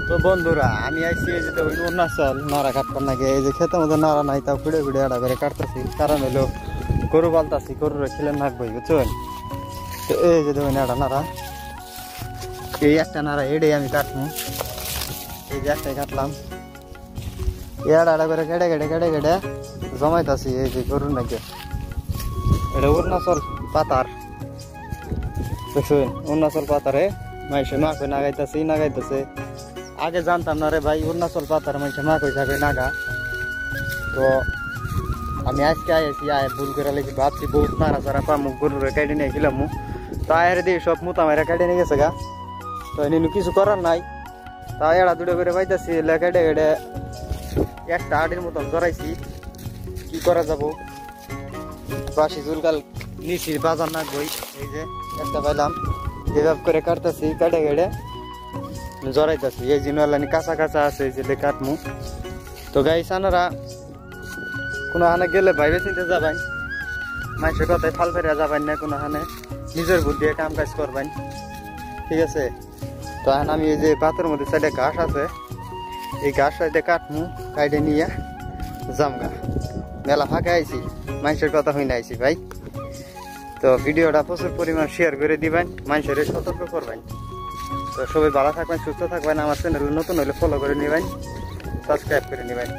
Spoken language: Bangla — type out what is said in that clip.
তো বন্ধুরা আমি আইছি এই যে অরুণাচল নাড়া কাটবার নাকি এই যে খেতের মধ্যে নাড়া নাই তাও খুঁড়ে খুঁড়ে আড়া করে কাটতেছি কারণ হলো গরু পালতাছি গরুর খেলে নাকবই বুঝছেন। তো এই যে দেখুন এটা নাড়া এই একটা নাড়া এটাই আমি কাটবো এই যে একটাই কাটলাম এড়া আড়া করে কেটে কেটে কেটে কেটে জমাইতাছি এই যে গরুর নাকি এটা অরুণাচল পাতার দেখছেন অরুণাচল পাতারে মাইসে মাকে নাগাইতেছে আগে জানতাম না রে ভাই অরুণাচল পাতার মাইসে মা কই থাকে নাগা। তো আমি আজকে আইছি আয় ভুল করে লেগে ভাবছি বহুত নাড়া চারা পামু গরুরে কেটে নিয়ে গেলাম তো আয়ের দিয়ে সব মুতা মেরা কেটে নিয়ে গেছে গা। তো নিনু কিছু করার নাই তা এড়া দুটো করে পাইতেছি কেটে কেটে একটা আটির মতন জড়াইছি কি করা যাবো বাসি চুলকাল নিচি বাজার না বই এই যে একটা পাইলাম যেভাবে করে কাটতেছি কেটে কেটে জড়াইতেছি এই জিনিস কাঁচা কাঁচা আছে এই যে কাটমু। তো গাই সানারা কোনো হানে গেলে ভাইবে চিনতে যাবেন মানুষের কথায় ফাল ফেরিয়া যাবেন না কোনো হানে নিজের বুদ্ধি কাম কাজ করবেন ঠিক আছে। তো এখন আমি এই যে পাতের মধ্যে সাইডে ঘাস আছে এই ঘাস সাইডে কাটমু কাইডে নিয়ে জামগা মেলা ফাঁকা আইছি মানুষের কথা হইনা আইছি ভাই। তো ভিডিওটা প্রচুর পরিমাণ শেয়ার করে দিবেন মানুষের সতর্ক করবেন। তো সবাই ভালো থাকবেন সুস্থ থাকবেন আমার চ্যানেল নতুন হলে ফলো করে নেবেন সাবস্ক্রাইব করে নেবেন।